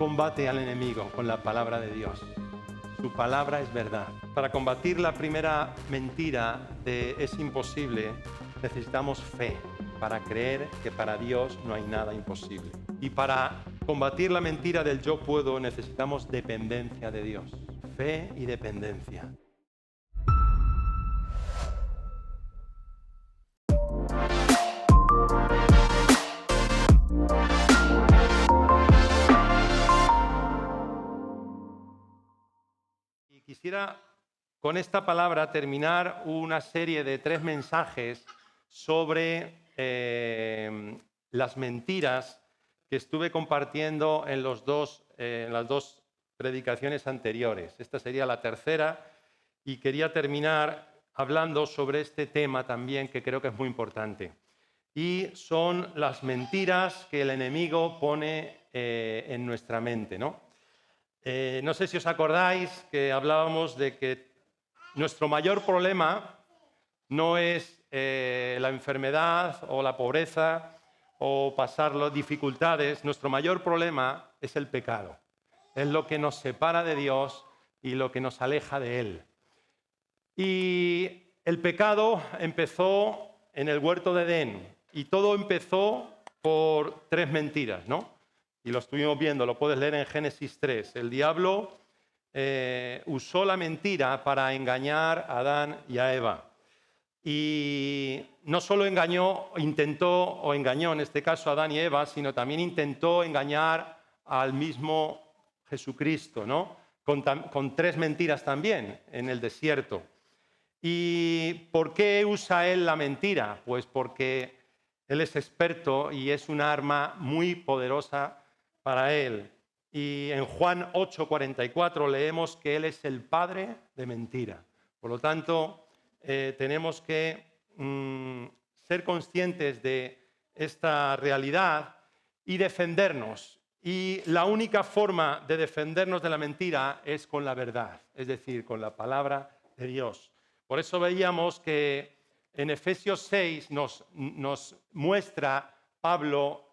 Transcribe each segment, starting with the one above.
combate al enemigo con la palabra de Dios. Su palabra es verdad. Para combatir la primera mentira de es imposible, necesitamos fe para creer que para Dios no hay nada imposible. Y para combatir la mentira del yo puedo, necesitamos dependencia de Dios. Fe y dependencia. Y quisiera con esta palabra terminar una serie de 3 mensajes sobre las mentiras que estuve compartiendo en las dos predicaciones anteriores. Esta sería la tercera y quería terminar hablando sobre este tema también que creo que es muy importante. Y son las mentiras que el enemigo pone en nuestra mente, ¿no? No sé si os acordáis que hablábamos de que nuestro mayor problema no es la enfermedad o la pobreza o pasar las dificultades. Nuestro mayor problema es el pecado. Es lo que nos separa de Dios y lo que nos aleja de Él. Y el pecado empezó en el huerto de Edén y todo empezó por 3 mentiras, ¿no? Y lo estuvimos viendo, lo puedes leer en Génesis 3. El diablo usó la mentira para engañar a Adán y a Eva. Y no solo engañó en este caso a Adán y Eva, sino también intentó engañar al mismo Jesucristo, ¿no? Con 3 mentiras también en el desierto. ¿Y por qué usa él la mentira? Pues porque él es experto y es un arma muy poderosa para él. Y en Juan 8:44 leemos que él es el padre de mentira. Por lo tanto, tenemos que ser conscientes de esta realidad y defendernos. Y la única forma de defendernos de la mentira es con la verdad, es decir, con la palabra de Dios. Por eso veíamos que en Efesios 6 nos muestra Pablo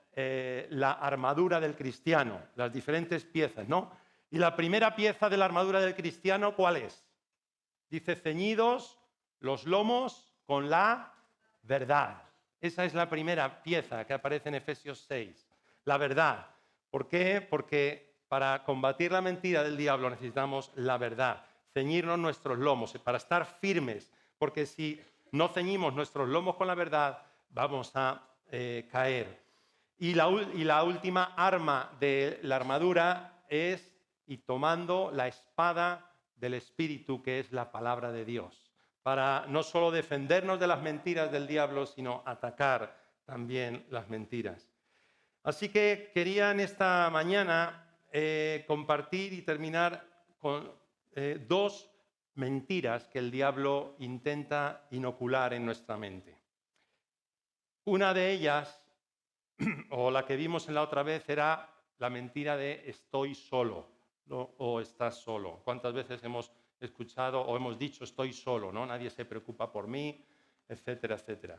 la armadura del cristiano, las diferentes piezas, ¿no? Y la primera pieza de la armadura del cristiano, ¿cuál es? Dice, ceñidos los lomos con la verdad. Esa es la primera pieza que aparece en Efesios 6, la verdad. ¿Por qué? Porque para combatir la mentira del diablo necesitamos la verdad, ceñirnos nuestros lomos para estar firmes, porque si no ceñimos nuestros lomos con la verdad, vamos a caer. Y la última arma de la armadura es, y tomando la espada del Espíritu, que es la palabra de Dios, para no solo defendernos de las mentiras del diablo, sino atacar también las mentiras. Así que quería en esta mañana compartir y terminar con 2 mentiras que el diablo intenta inocular en nuestra mente. Una de ellas, o la que vimos en la otra vez, era la mentira de estoy solo, ¿no? O estás solo. ¿Cuántas veces hemos escuchado o hemos dicho estoy solo, ¿no? Nadie se preocupa por mí, etcétera, etcétera.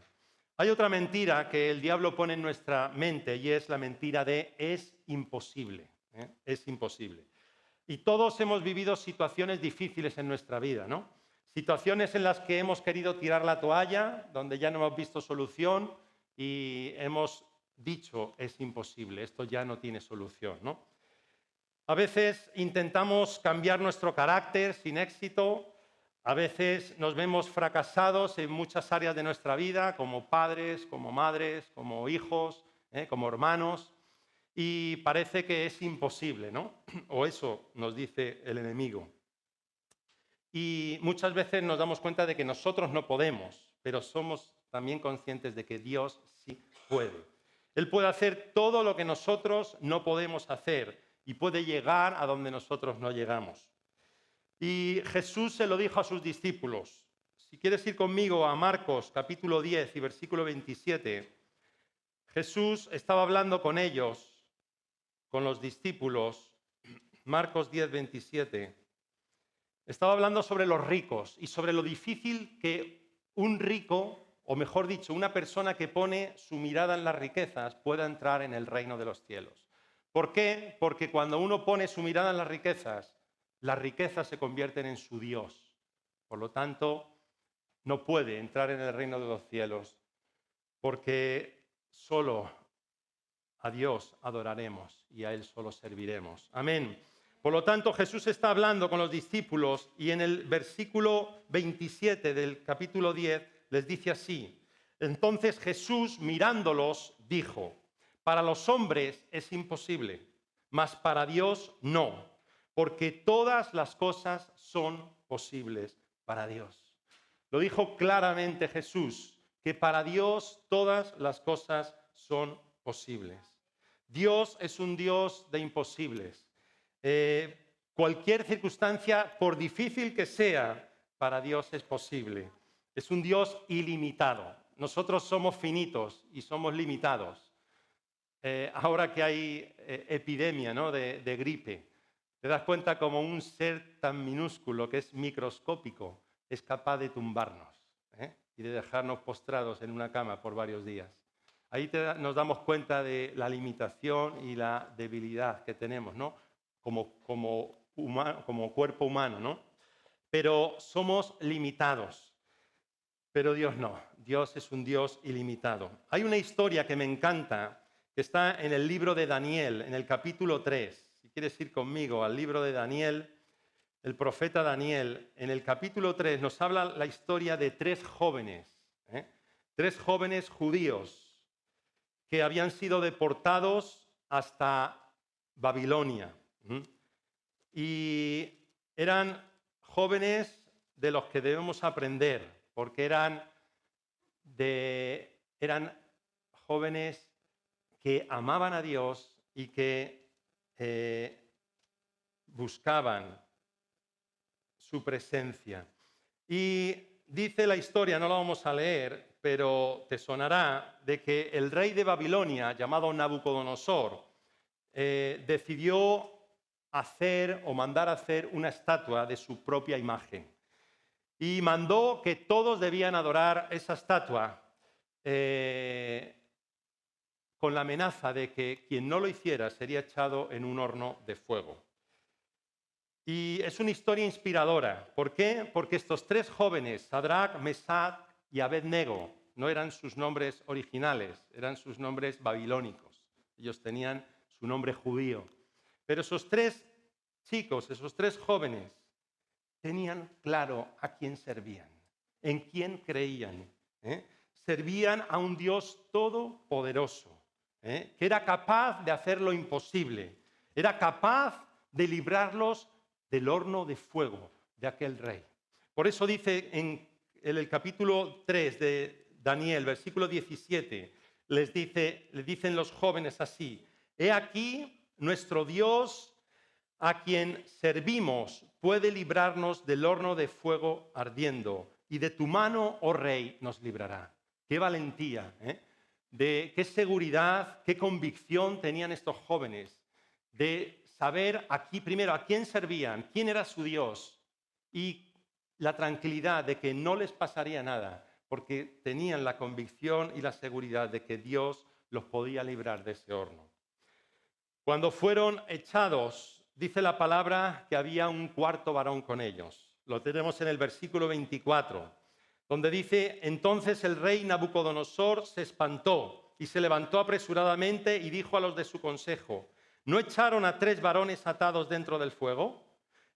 Hay otra mentira que el diablo pone en nuestra mente y es la mentira de es imposible, ¿eh? Es imposible. Y todos hemos vivido situaciones difíciles en nuestra vida, ¿no? Situaciones en las que hemos querido tirar la toalla, donde ya no hemos visto solución y hemos dicho es imposible, esto ya no tiene solución, ¿no? A veces intentamos cambiar nuestro carácter sin éxito, a veces nos vemos fracasados en muchas áreas de nuestra vida, como padres, como madres, como hijos, como hermanos, y parece que es imposible, ¿no? O eso nos dice el enemigo. Y muchas veces nos damos cuenta de que nosotros no podemos, pero somos también conscientes de que Dios sí puede. Él puede hacer todo lo que nosotros no podemos hacer y puede llegar a donde nosotros no llegamos. Y Jesús se lo dijo a sus discípulos. Si quieres ir conmigo a Marcos capítulo 10 y versículo 27, Jesús estaba hablando con ellos, con los discípulos, Marcos 10, 27. Estaba hablando sobre los ricos y sobre lo difícil que un rico, o mejor dicho, una persona que pone su mirada en las riquezas pueda entrar en el reino de los cielos. ¿Por qué? Porque cuando uno pone su mirada en las riquezas se convierten en su Dios. Por lo tanto, no puede entrar en el reino de los cielos, porque solo a Dios adoraremos y a Él solo serviremos. Amén. Por lo tanto, Jesús está hablando con los discípulos y en el versículo 27 del capítulo 10 les dice así: entonces Jesús, mirándolos, dijo: para los hombres es imposible, mas para Dios no, porque todas las cosas son posibles para Dios. Lo dijo claramente Jesús, que para Dios todas las cosas son posibles. Dios es un Dios de imposibles. Cualquier circunstancia, por difícil que sea, para Dios es posible. Es un Dios ilimitado. Nosotros somos finitos y somos limitados. Ahora que hay epidemia, ¿no?, de gripe, te das cuenta como un ser tan minúsculo, que es microscópico, es capaz de tumbarnos y de dejarnos postrados en una cama por varios días. Ahí nos damos cuenta de la limitación y la debilidad que tenemos, ¿no?, como cuerpo humano, ¿no? Pero somos limitados. Pero Dios no. Dios es un Dios ilimitado. Hay una historia que me encanta, que está en el libro de Daniel, en el capítulo 3. Si quieres ir conmigo al libro de Daniel, el profeta Daniel, en el capítulo 3 nos habla la historia de tres jóvenes judíos que habían sido deportados hasta Babilonia. Y eran jóvenes de los que debemos aprender, porque eran jóvenes que amaban a Dios y que buscaban su presencia. Y dice la historia, no la vamos a leer, pero te sonará, de que el rey de Babilonia, llamado Nabucodonosor, decidió hacer o mandar a hacer una estatua de su propia imagen. Y mandó que todos debían adorar esa estatua con la amenaza de que quien no lo hiciera sería echado en un horno de fuego. Y es una historia inspiradora. ¿Por qué? Porque estos tres jóvenes, Sadrach, Mesach y Abednego, no eran sus nombres originales, eran sus nombres babilónicos. Ellos tenían su nombre judío. Pero esos tres chicos, esos tres jóvenes, tenían claro a quién servían, en quién creían. Servían a un Dios todopoderoso, que era capaz de hacer lo imposible, era capaz de librarlos del horno de fuego de aquel rey. Por eso dice en el capítulo 3 de Daniel, versículo 17, les dicen los jóvenes así: he aquí nuestro Dios a quien servimos puede librarnos del horno de fuego ardiendo, y de tu mano, oh rey, nos librará. Qué valentía, de qué seguridad, qué convicción tenían estos jóvenes de saber aquí primero a quién servían, quién era su Dios, y la tranquilidad de que no les pasaría nada, porque tenían la convicción y la seguridad de que Dios los podía librar de ese horno. Cuando fueron echados, dice la palabra que había un cuarto varón con ellos. Lo tenemos en el versículo 24, donde dice: entonces el rey Nabucodonosor se espantó y se levantó apresuradamente y dijo a los de su consejo: ¿no echaron a tres varones atados dentro del fuego?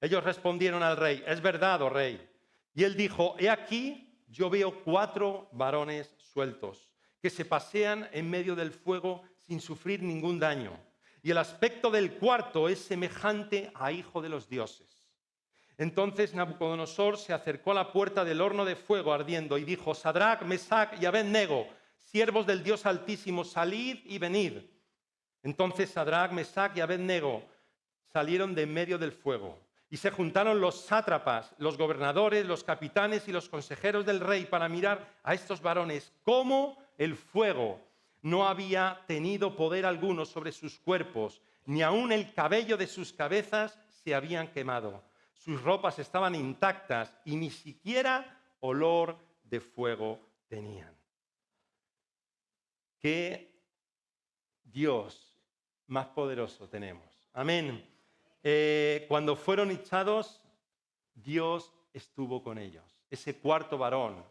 Ellos respondieron al rey: es verdad, oh rey. Y él dijo: he aquí, yo veo 4 varones sueltos que se pasean en medio del fuego sin sufrir ningún daño. Y el aspecto del cuarto es semejante a hijo de los dioses. Entonces Nabucodonosor se acercó a la puerta del horno de fuego ardiendo y dijo: Sadrach, Mesach y Abednego, siervos del Dios Altísimo, salid y venid. Entonces Sadrach, Mesach y Abednego salieron de en medio del fuego. Y se juntaron los sátrapas, los gobernadores, los capitanes y los consejeros del rey para mirar a estos varones cómo el fuego no había tenido poder alguno sobre sus cuerpos, ni aun el cabello de sus cabezas se habían quemado. Sus ropas estaban intactas y ni siquiera olor de fuego tenían. Qué Dios más poderoso tenemos. Amén. Cuando fueron echados, Dios estuvo con ellos. Ese cuarto varón,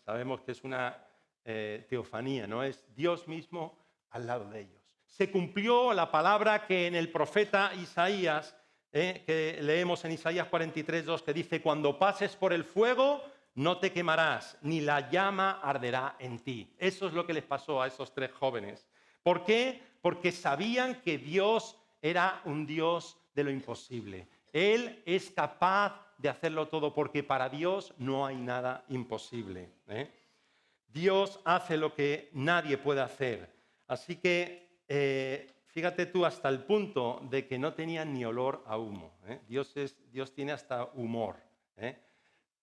sabemos que es una teofanía, ¿no? Es Dios mismo al lado de ellos. Se cumplió la palabra que en el profeta Isaías, que leemos en Isaías 43:2, que dice: cuando pases por el fuego, no te quemarás, ni la llama arderá en ti. Eso es lo que les pasó a esos 3 jóvenes. ¿Por qué? Porque sabían que Dios era un Dios de lo imposible. Él es capaz de hacerlo todo, porque para Dios no hay nada imposible. Dios hace lo que nadie puede hacer. Así que fíjate tú, hasta el punto de que no tenían ni olor a humo. Dios tiene hasta humor.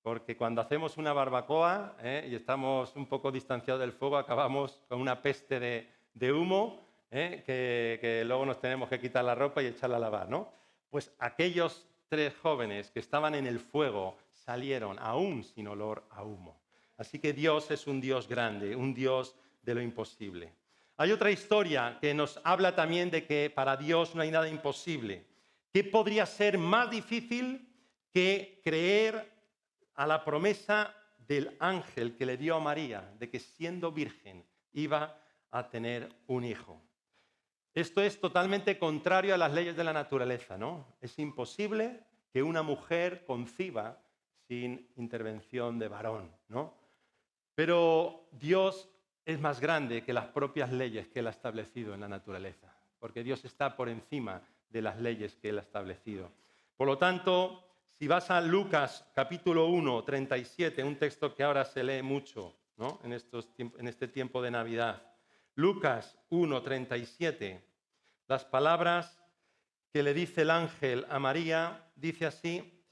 Porque cuando hacemos una barbacoa y estamos un poco distanciados del fuego, acabamos con una peste de humo que luego nos tenemos que quitar la ropa y echarla a lavar, ¿no? Pues aquellos 3 jóvenes que estaban en el fuego salieron aún sin olor a humo. Así que Dios es un Dios grande, un Dios de lo imposible. Hay otra historia que nos habla también de que para Dios no hay nada imposible. ¿Qué podría ser más difícil que creer a la promesa del ángel que le dio a María de que siendo virgen iba a tener un hijo? Esto es totalmente contrario a las leyes de la naturaleza, ¿no? Es imposible que una mujer conciba sin intervención de varón, ¿no? Pero Dios es más grande que las propias leyes que Él ha establecido en la naturaleza, porque Dios está por encima de las leyes que Él ha establecido. Por lo tanto, si vas a Lucas capítulo 1, 37, un texto que ahora se lee mucho, ¿no? en este tiempo de Navidad. Lucas 1, 37, las palabras que le dice el ángel a María, dice así,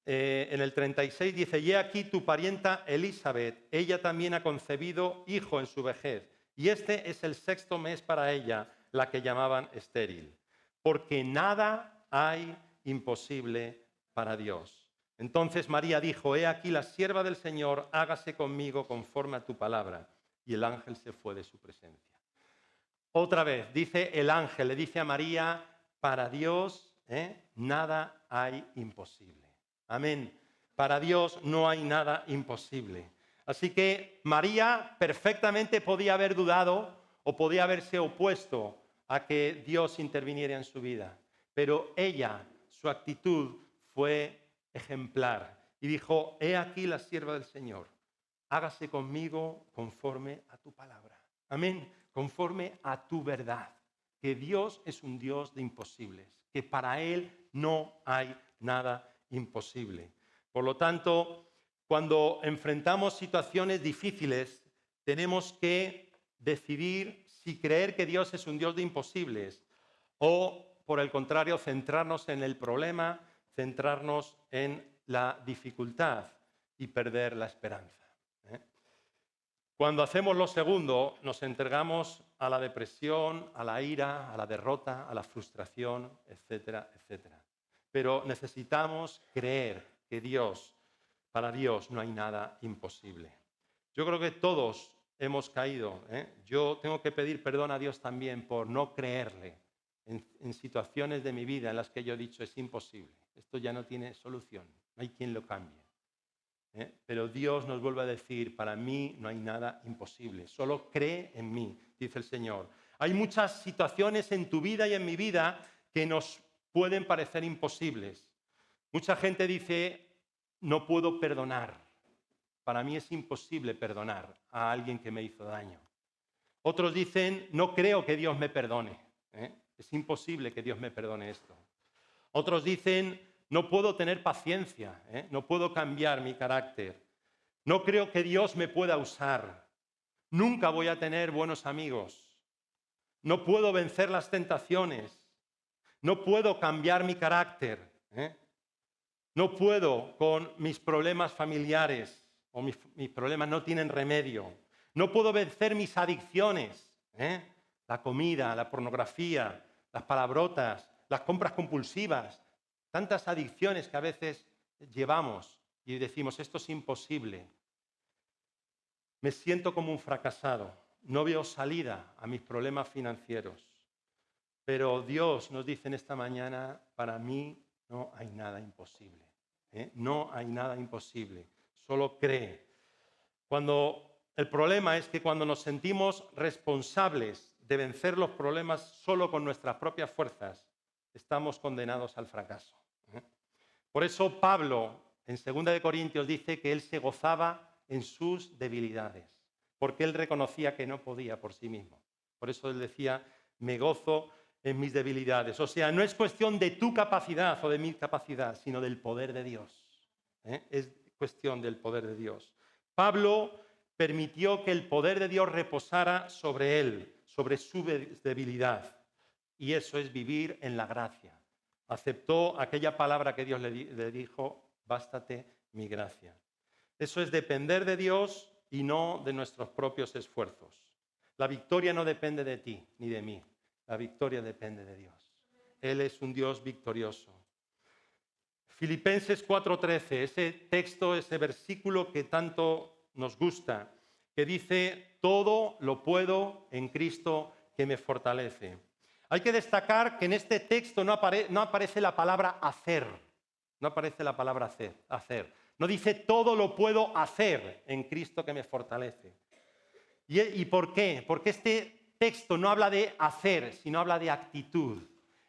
en el 36 dice: y he aquí tu parienta Elizabeth, ella también ha concebido hijo en su vejez, y este es el 6º mes para ella, la que llamaban estéril, porque nada hay imposible para Dios. Entonces María dijo: he aquí la sierva del Señor, hágase conmigo conforme a tu palabra. Y el ángel se fue de su presencia. Otra vez, dice el ángel, le dice a María: para Dios nada hay imposible. Amén. Para Dios no hay nada imposible. Así que María perfectamente podía haber dudado o podía haberse opuesto a que Dios interviniera en su vida. Pero ella, su actitud fue ejemplar y dijo: he aquí la sierva del Señor, hágase conmigo conforme a tu palabra. Amén. Conforme a tu verdad. Que Dios es un Dios de imposibles, que para Él no hay nada imposible. Por lo tanto, cuando enfrentamos situaciones difíciles, tenemos que decidir si creer que Dios es un Dios de imposibles o, por el contrario, centrarnos en el problema, centrarnos en la dificultad y perder la esperanza. Cuando hacemos lo segundo, nos entregamos a la depresión, a la ira, a la derrota, a la frustración, etcétera, etcétera. Pero necesitamos creer que para Dios no hay nada imposible. Yo creo que todos hemos caído. Yo tengo que pedir perdón a Dios también por no creerle en situaciones de mi vida en las que yo he dicho: es imposible, esto ya no tiene solución, no hay quien lo cambie. Pero Dios nos vuelve a decir: para mí no hay nada imposible, solo cree en mí, dice el Señor. Hay muchas situaciones en tu vida y en mi vida que nos pueden parecer imposibles. Mucha gente dice: no puedo perdonar. Para mí es imposible perdonar a alguien que me hizo daño. Otros dicen: no creo que Dios me perdone. Es imposible que Dios me perdone esto. Otros dicen: no puedo tener paciencia, no puedo cambiar mi carácter. No creo que Dios me pueda usar. Nunca voy a tener buenos amigos. No puedo vencer las tentaciones. No puedo cambiar mi carácter. No puedo con mis problemas familiares o mis problemas no tienen remedio. No puedo vencer mis adicciones. La comida, la pornografía, las palabrotas, las compras compulsivas. Tantas adicciones que a veces llevamos y decimos: esto es imposible. Me siento como un fracasado. No veo salida a mis problemas financieros. Pero Dios nos dice en esta mañana, para mí no hay nada imposible. No hay nada imposible, solo cree. El problema es que cuando nos sentimos responsables de vencer los problemas solo con nuestras propias fuerzas, estamos condenados al fracaso. Por eso Pablo, en 2 Corintios, dice que él se gozaba en sus debilidades, porque él reconocía que no podía por sí mismo. Por eso él decía, me gozo en mis debilidades. O sea, no es cuestión de tu capacidad o de mi capacidad, sino del poder de Dios. Es cuestión del poder de Dios. Pablo permitió que el poder de Dios reposara sobre él, sobre su debilidad. Y eso es vivir en la gracia. Aceptó aquella palabra que Dios le dijo, bástate mi gracia. Eso es depender de Dios y no de nuestros propios esfuerzos. La victoria no depende de ti ni de mí. La victoria depende de Dios. Él es un Dios victorioso. Filipenses 4:13, ese texto, ese versículo que tanto nos gusta, que dice, todo lo puedo en Cristo que me fortalece. Hay que destacar que en este texto no aparece la palabra hacer. No aparece la palabra hacer. No dice todo lo puedo hacer en Cristo que me fortalece. ¿Y por qué? Porque este texto no habla de hacer, sino habla de actitud.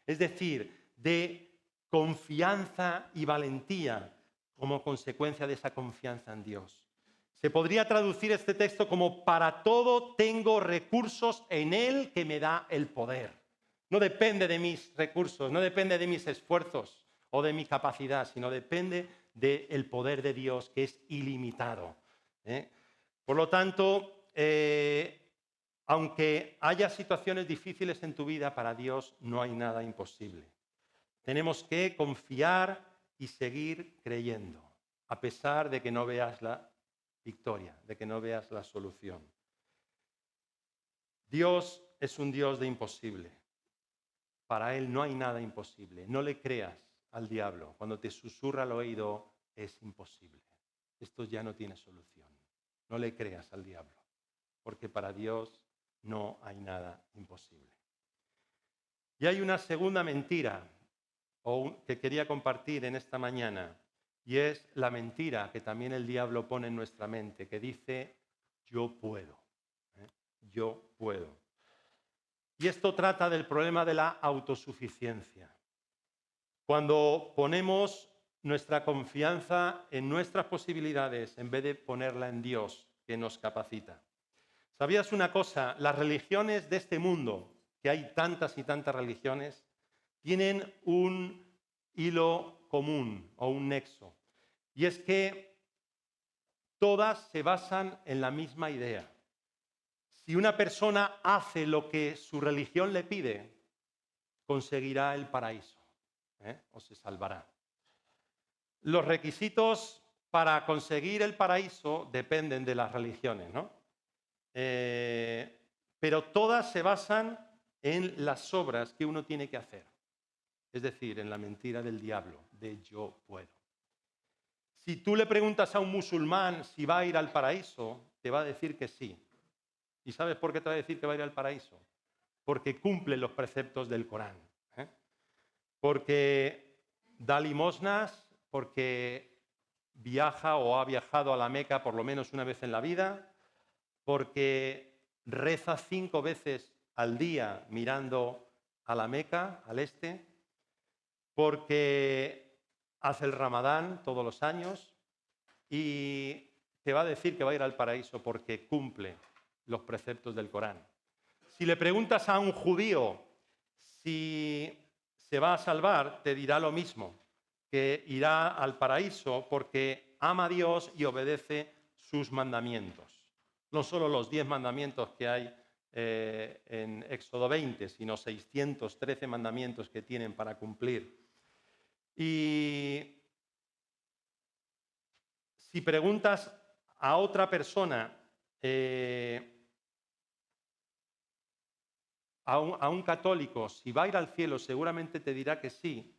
Es decir, de confianza y valentía como consecuencia de esa confianza en Dios. Se podría traducir este texto como para todo tengo recursos en Él que me da el poder. No depende de mis recursos, no depende de mis esfuerzos o de mi capacidad, sino depende del poder de Dios que es ilimitado. Por lo tanto, aunque haya situaciones difíciles en tu vida, para Dios no hay nada imposible. Tenemos que confiar y seguir creyendo, a pesar de que no veas la victoria, de que no veas la solución. Dios es un Dios de imposible. Para Él no hay nada imposible. No le creas al diablo. Cuando te susurra al oído, es imposible. Esto ya no tiene solución. No le creas al diablo, porque para Dios no hay nada imposible. Y hay una segunda mentira que quería compartir en esta mañana, y es la mentira que también el diablo pone en nuestra mente, que dice, yo puedo, yo puedo. Y esto trata del problema de la autosuficiencia. Cuando ponemos nuestra confianza en nuestras posibilidades en vez de ponerla en Dios, que nos capacita. ¿Sabías una cosa? Las religiones de este mundo, que hay tantas y tantas religiones, tienen un hilo común o un nexo. Y es que todas se basan en la misma idea. Si una persona hace lo que su religión le pide, conseguirá el paraíso, o se salvará. Los requisitos para conseguir el paraíso dependen de las religiones, ¿no? Pero todas se basan en las obras que uno tiene que hacer. Es decir, en la mentira del diablo, de yo puedo. Si tú le preguntas a un musulmán si va a ir al paraíso, te va a decir que sí. ¿Y sabes por qué te va a decir que va a ir al paraíso? Porque cumple los preceptos del Corán. Porque da limosnas, porque viaja o ha viajado a la Meca por lo menos una vez en la vida, porque reza 5 veces al día mirando a la Meca, al este, porque hace el Ramadán todos los años y te va a decir que va a ir al paraíso porque cumple los preceptos del Corán. Si le preguntas a un judío si se va a salvar, te dirá lo mismo, que irá al paraíso porque ama a Dios y obedece sus mandamientos. No solo los 10 mandamientos que hay en Éxodo 20, sino 613 mandamientos que tienen para cumplir. Y si preguntas a otra persona, a un católico, si va a ir al cielo, seguramente te dirá que sí,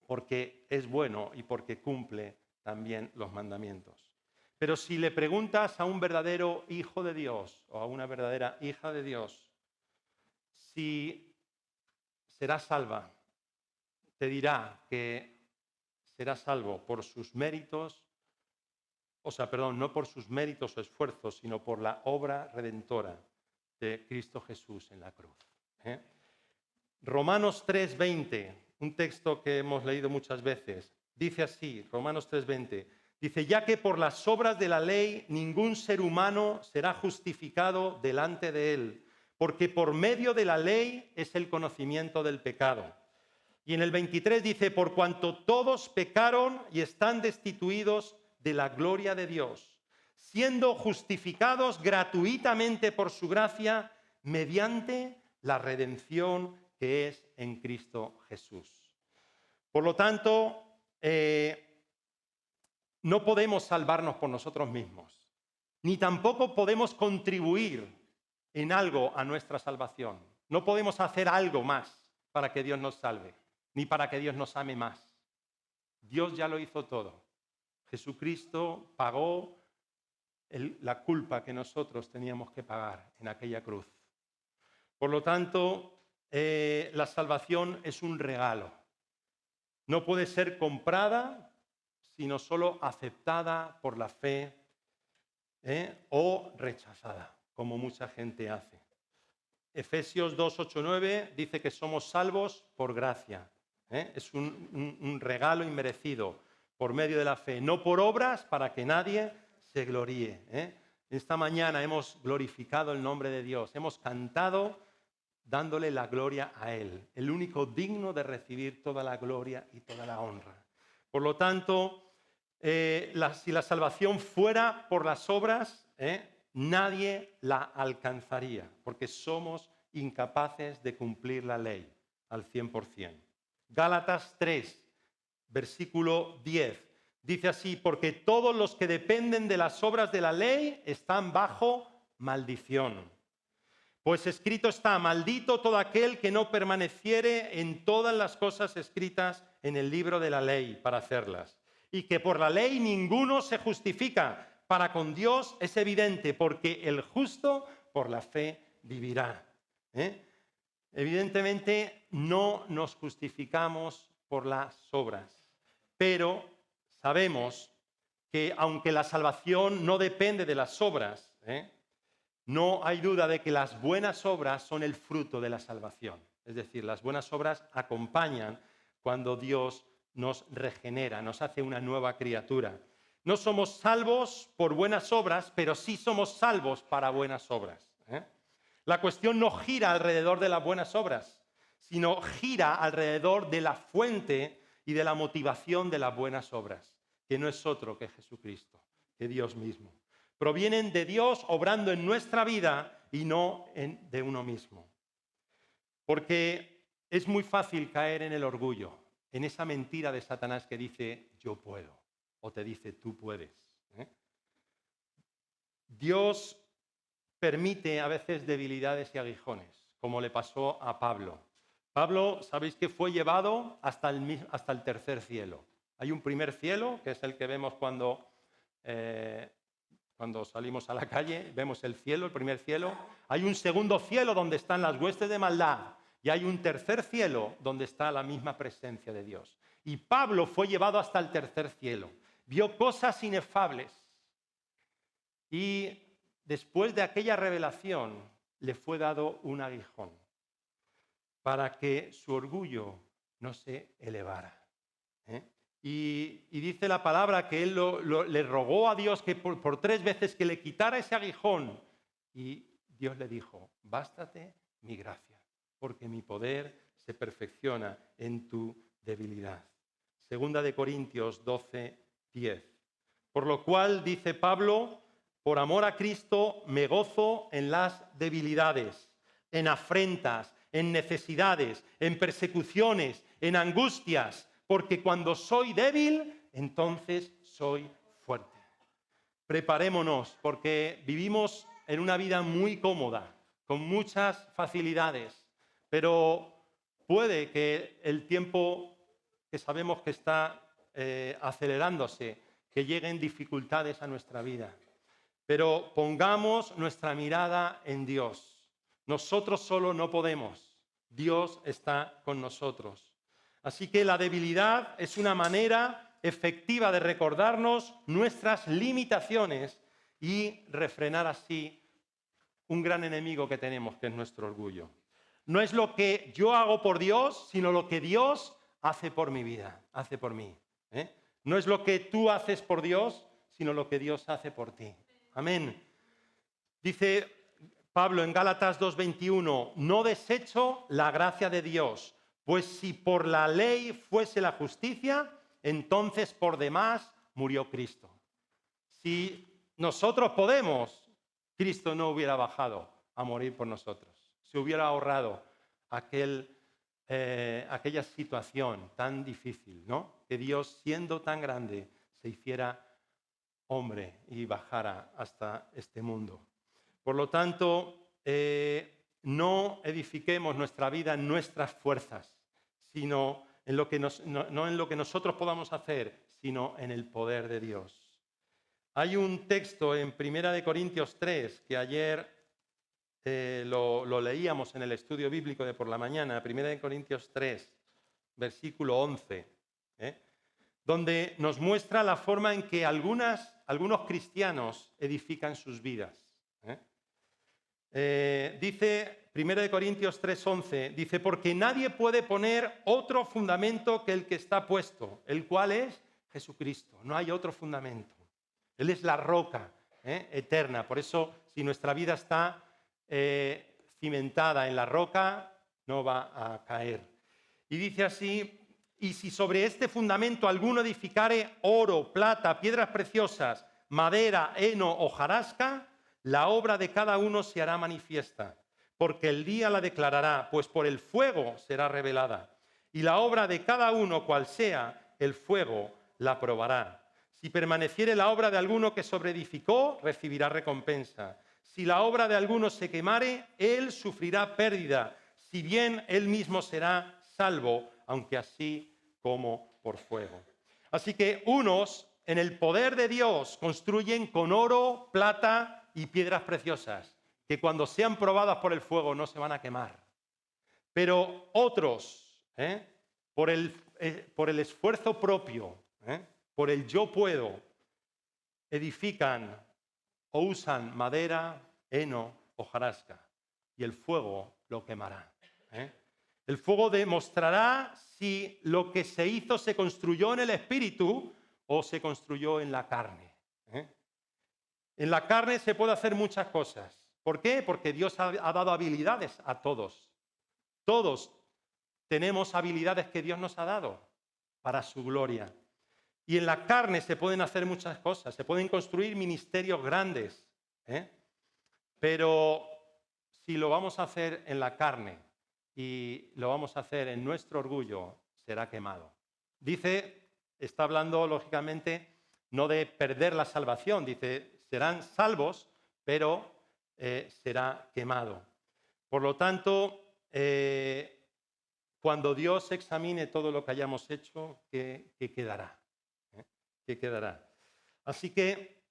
porque es bueno y porque cumple también los mandamientos. Pero si le preguntas a un verdadero hijo de Dios o a una verdadera hija de Dios, si será salva, te dirá que será salvo por sus méritos, no por sus méritos o esfuerzos, sino por la obra redentora de Cristo Jesús en la cruz. Romanos 3:20, un texto que hemos leído muchas veces, dice así, Romanos 3:20, dice, ya que por las obras de la ley ningún ser humano será justificado delante de él, porque por medio de la ley es el conocimiento del pecado. Y en el 23 dice, por cuanto todos pecaron y están destituidos de la gloria de Dios, siendo justificados gratuitamente por su gracia mediante la redención que es en Cristo Jesús. Por lo tanto, no podemos salvarnos por nosotros mismos, ni tampoco podemos contribuir en algo a nuestra salvación. No podemos hacer algo más para que Dios nos salve, ni para que Dios nos ame más. Dios ya lo hizo todo. Jesucristo pagó la culpa que nosotros teníamos que pagar en aquella cruz. Por lo tanto, la salvación es un regalo. No puede ser comprada, sino solo aceptada por la fe o rechazada, como mucha gente hace. Efesios 2, 8, 9 dice que somos salvos por gracia. Es un regalo inmerecido por medio de la fe, no por obras para que nadie se gloríe. Esta mañana hemos glorificado el nombre de Dios, hemos cantado dándole la gloria a Él, el único digno de recibir toda la gloria y toda la honra. Por lo tanto, si la salvación fuera por las obras, nadie la alcanzaría, porque somos incapaces de cumplir la ley al 100%. Gálatas 3, versículo 10, dice así, porque todos los que dependen de las obras de la ley están bajo maldición. Pues escrito está, maldito todo aquel que no permaneciere en todas las cosas escritas en el libro de la ley para hacerlas. Y que por la ley ninguno se justifica. Para con Dios es evidente, porque el justo por la fe vivirá. Evidentemente no nos justificamos por las obras, pero sabemos que aunque la salvación no depende de las obras, no hay duda de que las buenas obras son el fruto de la salvación. Es decir, las buenas obras acompañan cuando Dios nos regenera, nos hace una nueva criatura. No somos salvos por buenas obras, pero sí somos salvos para buenas obras. La cuestión no gira alrededor de las buenas obras, sino gira alrededor de la fuente y de la motivación de las buenas obras, que no es otro que Jesucristo, que Dios mismo. Provienen de Dios obrando en nuestra vida y no de uno mismo. Porque es muy fácil caer en el orgullo, en esa mentira de Satanás que dice yo puedo o te dice tú puedes. Dios permite a veces debilidades y aguijones, como le pasó a Pablo. Pablo, sabéis que fue llevado hasta el tercer cielo. Hay un primer cielo, que es el que vemos cuando salimos a la calle, vemos el cielo, el primer cielo. Hay un segundo cielo donde están las huestes de maldad. Y hay un tercer cielo donde está la misma presencia de Dios. Y Pablo fue llevado hasta el tercer cielo. Vio cosas inefables. Y después de aquella revelación le fue dado un aguijón para que su orgullo no se elevara. Y dice la palabra que él le rogó a Dios que por 3 veces que le quitara ese aguijón. Y Dios le dijo, bástate mi gracia, porque mi poder se perfecciona en tu debilidad. Segunda de Corintios 12, 10. Por lo cual, dice Pablo, por amor a Cristo me gozo en las debilidades, en afrentas, en necesidades, en persecuciones, en angustias, porque cuando soy débil, entonces soy fuerte. Preparémonos, porque vivimos en una vida muy cómoda, con muchas facilidades, pero puede que el tiempo que sabemos que está acelerándose, que lleguen dificultades a nuestra vida. Pero pongamos nuestra mirada en Dios. Nosotros solo no podemos. Dios está con nosotros. Así que la debilidad es una manera efectiva de recordarnos nuestras limitaciones y refrenar así un gran enemigo que tenemos, que es nuestro orgullo. No es lo que yo hago por Dios, sino lo que Dios hace por mi vida, hace por mí. No es lo que tú haces por Dios, sino lo que Dios hace por ti. Amén. Dice Pablo en Gálatas 2:21, no desecho la gracia de Dios, pues si por la ley fuese la justicia, entonces por demás murió Cristo. Si nosotros podemos, Cristo no hubiera bajado a morir por nosotros. Se hubiera ahorrado aquella situación tan difícil, ¿no? Que Dios, siendo tan grande, se hiciera hombre y bajara hasta este mundo. Por lo tanto, no edifiquemos nuestra vida en nuestras fuerzas, sino en lo que no en lo que nosotros podamos hacer, sino en el poder de Dios. Hay un texto en 1 Corintios 3 que ayer lo leíamos en el estudio bíblico de por la mañana, 1 Corintios 3, versículo 11, donde nos muestra la forma en que algunos cristianos edifican sus vidas. Dice 1 Corintios 3:11, dice, porque nadie puede poner otro fundamento que el que está puesto, el cual es Jesucristo. No hay otro fundamento. Él es la roca eterna. Por eso, si nuestra vida está cimentada en la roca, no va a caer. Y dice así, y si sobre este fundamento alguno edificare oro, plata, piedras preciosas, madera, heno o hojarasca, la obra de cada uno se hará manifiesta, porque el día la declarará, pues por el fuego será revelada. Y la obra de cada uno, cual sea, el fuego la probará. Si permaneciere la obra de alguno que sobreedificó, recibirá recompensa. Si la obra de alguno se quemare, él sufrirá pérdida, si bien él mismo será salvo, aunque así como por fuego. Así que unos, en el poder de Dios, construyen con oro, plata y piedras preciosas, que cuando sean probadas por el fuego no se van a quemar. Pero otros, por el esfuerzo propio, por el yo puedo, edifican o usan madera, heno, hojarasca, y el fuego lo quemará. El fuego demostrará si lo que se hizo se construyó en el espíritu o se construyó en la carne. En la carne se puede hacer muchas cosas. ¿Por qué? Porque Dios ha dado habilidades a todos. Todos tenemos habilidades que Dios nos ha dado para su gloria. Y en la carne se pueden hacer muchas cosas, se pueden construir ministerios grandes, pero si lo vamos a hacer en la carne y lo vamos a hacer en nuestro orgullo, será quemado. Dice, está hablando lógicamente no de perder la salvación, dice, serán salvos, pero será quemado. Por lo tanto, cuando Dios examine todo lo que hayamos hecho, ¿qué quedará? ¿Qué quedará? Así que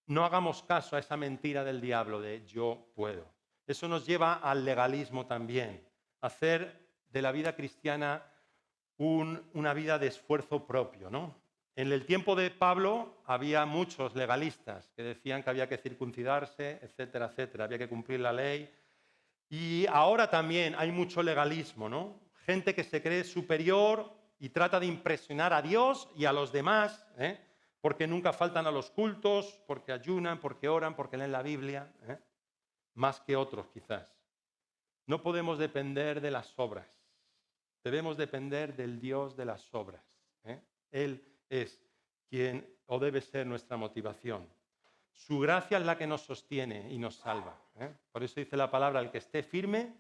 no hagamos caso a esa mentira del diablo de yo puedo. Eso nos lleva al legalismo también, hacer de la vida cristiana una vida de esfuerzo propio, ¿no? En el tiempo de Pablo había muchos legalistas que decían que había que circuncidarse, etcétera, etcétera, había que cumplir la ley. Y ahora también hay mucho legalismo, ¿no? Gente que se cree superior y trata de impresionar a Dios y a los demás, porque nunca faltan a los cultos, porque ayunan, porque oran, porque leen la Biblia, más que otros quizás. No podemos depender de las obras, debemos depender del Dios de las obras. Él es quien o debe ser nuestra motivación. Su gracia es la que nos sostiene y nos salva. Por eso dice la palabra, el que esté firme,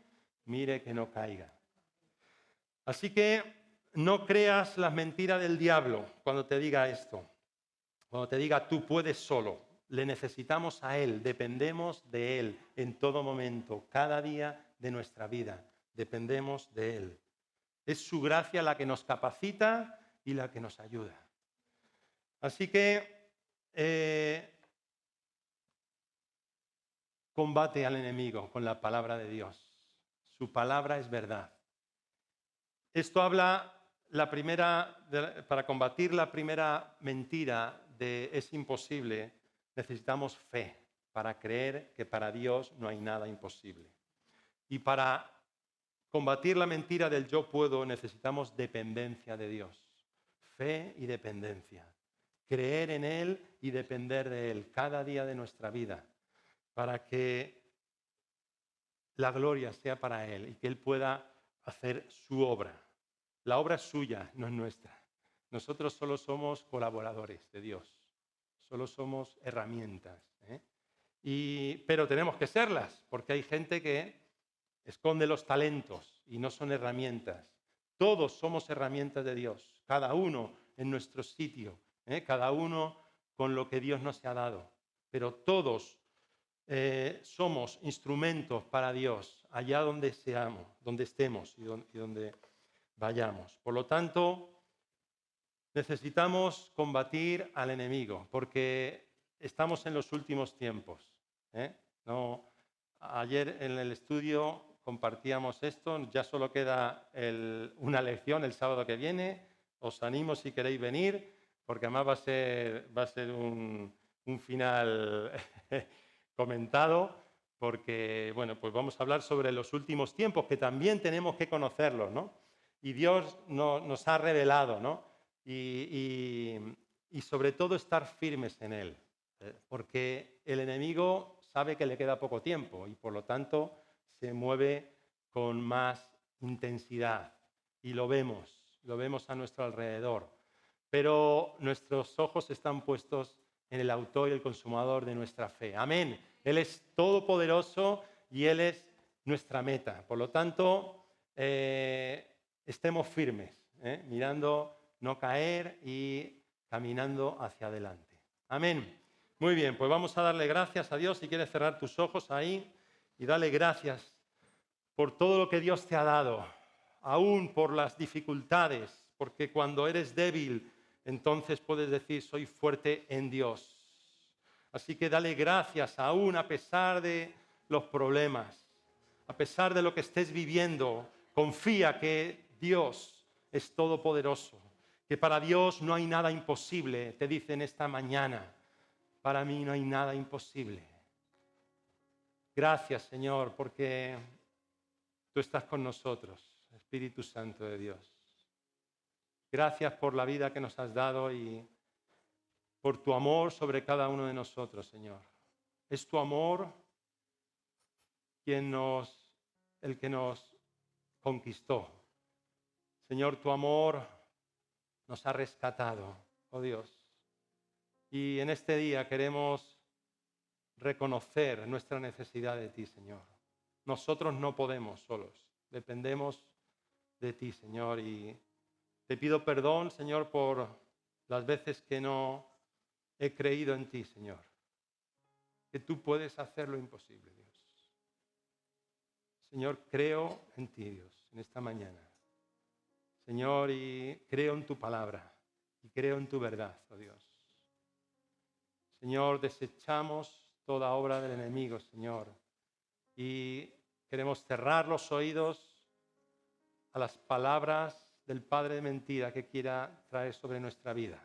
mire que no caiga. Así que no creas las mentiras del diablo cuando te diga esto. Cuando te diga tú puedes solo. Le necesitamos a Él, dependemos de Él en todo momento, cada día de nuestra vida. Dependemos de Él. Es su gracia la que nos capacita y la que nos ayuda. Así que combate al enemigo con la palabra de Dios. Su palabra es verdad. Esto habla para combatir la primera mentira de es imposible, necesitamos fe para creer que para Dios no hay nada imposible. Y para combatir la mentira del yo puedo necesitamos dependencia de Dios, fe y dependencia. Creer en Él y depender de Él cada día de nuestra vida para que la gloria sea para Él y que Él pueda hacer su obra. La obra es suya, no es nuestra. Nosotros solo somos colaboradores de Dios, solo somos herramientas. Pero tenemos que serlas, porque hay gente que esconde los talentos y no son herramientas. Todos somos herramientas de Dios, cada uno en nuestro sitio, cada uno con lo que Dios nos ha dado. Pero todos somos instrumentos para Dios, allá donde seamos, donde estemos y donde vayamos. Por lo tanto, necesitamos combatir al enemigo, porque estamos en los últimos tiempos. No, ayer en el estudio compartíamos esto, ya solo queda una lección el sábado que viene. Os animo si queréis venir, porque además va a ser un final comentado, porque bueno, pues vamos a hablar sobre los últimos tiempos, que también tenemos que conocerlos, ¿no? Y Dios nos ha revelado, ¿no? Y sobre todo estar firmes en Él, porque el enemigo sabe que le queda poco tiempo y por lo tanto se mueve con más intensidad y lo vemos a nuestro alrededor. Pero nuestros ojos están puestos en el autor y el consumador de nuestra fe. Amén. Él es todopoderoso y Él es nuestra meta. Por lo tanto, estemos firmes, mirando no caer y caminando hacia adelante. Amén. Muy bien, pues vamos a darle gracias a Dios. Si quieres cerrar tus ojos ahí y darle gracias por todo lo que Dios te ha dado, aún por las dificultades, porque cuando eres débil, entonces puedes decir, soy fuerte en Dios. Así que dale gracias aún a pesar de los problemas, a pesar de lo que estés viviendo. Confía que Dios es todopoderoso, que para Dios no hay nada imposible. Te dicen esta mañana, para mí no hay nada imposible. Gracias, Señor, porque tú estás con nosotros, Espíritu Santo de Dios. Gracias por la vida que nos has dado y por tu amor sobre cada uno de nosotros, Señor. Es tu amor el que nos conquistó. Señor, tu amor nos ha rescatado, oh Dios. Y en este día queremos reconocer nuestra necesidad de ti, Señor. Nosotros no podemos solos, dependemos de ti, Señor. Y te pido perdón, Señor, por las veces que no he creído en ti, Señor. Que tú puedes hacer lo imposible, Dios. Señor, creo en ti, Dios, en esta mañana. Señor, y creo en tu palabra y creo en tu verdad, oh Dios. Señor, desechamos toda obra del enemigo, Señor, y queremos cerrar los oídos a las palabras del padre de mentira que quiera traer sobre nuestra vida.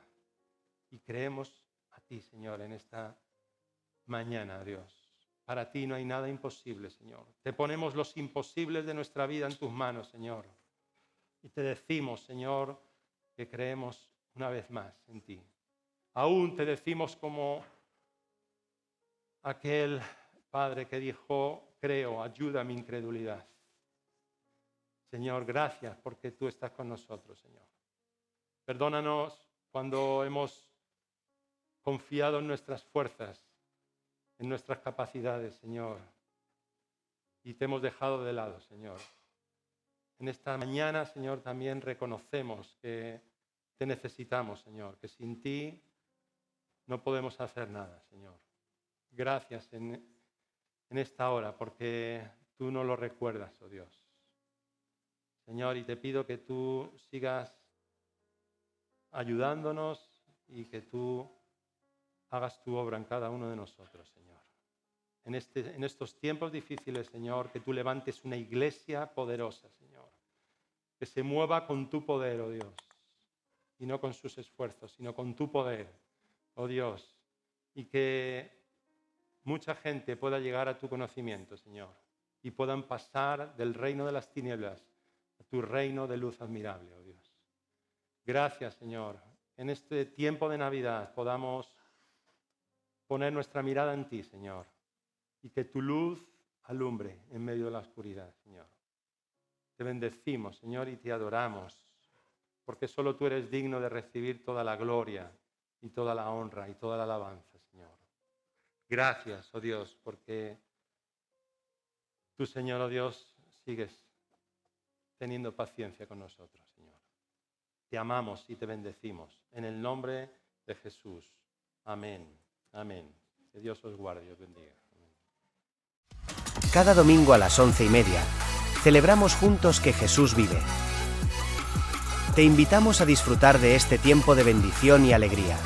Y creemos a ti, Señor, en esta mañana, Dios. Para ti no hay nada imposible, Señor. Te ponemos los imposibles de nuestra vida en tus manos, Señor. Y te decimos, Señor, que creemos una vez más en ti. Aún te decimos como aquel padre que dijo, creo, ayuda a mi incredulidad. Señor, gracias porque tú estás con nosotros, Señor. Perdónanos cuando hemos confiado en nuestras fuerzas, en nuestras capacidades, Señor, y te hemos dejado de lado, Señor. En esta mañana, Señor, también reconocemos que te necesitamos, Señor, que sin ti no podemos hacer nada, Señor. Gracias en esta hora porque tú no lo recuerdas, oh Dios. Señor, y te pido que tú sigas ayudándonos y que tú hagas tu obra en cada uno de nosotros, Señor. En estos tiempos difíciles, Señor, que tú levantes una iglesia poderosa, Señor. que se mueva con tu poder, oh Dios, y no con sus esfuerzos, sino con tu poder, oh Dios, y que mucha gente pueda llegar a tu conocimiento, Señor, y puedan pasar del reino de las tinieblas a tu reino de luz admirable, oh Dios. Gracias, Señor. En este tiempo de Navidad podamos poner nuestra mirada en ti, Señor, y que tu luz alumbre en medio de la oscuridad, Señor. Te bendecimos, Señor, y te adoramos, porque solo tú eres digno de recibir toda la gloria y toda la honra y toda la alabanza, Señor. Gracias, oh Dios, porque tú, Señor, oh Dios, sigues teniendo paciencia con nosotros, Señor. Te amamos y te bendecimos. En el nombre de Jesús. Amén. Amén. Que Dios os guarde y os bendiga. Amén. Cada domingo a las 11:30, celebramos juntos que Jesús vive. Te invitamos a disfrutar de este tiempo de bendición y alegría.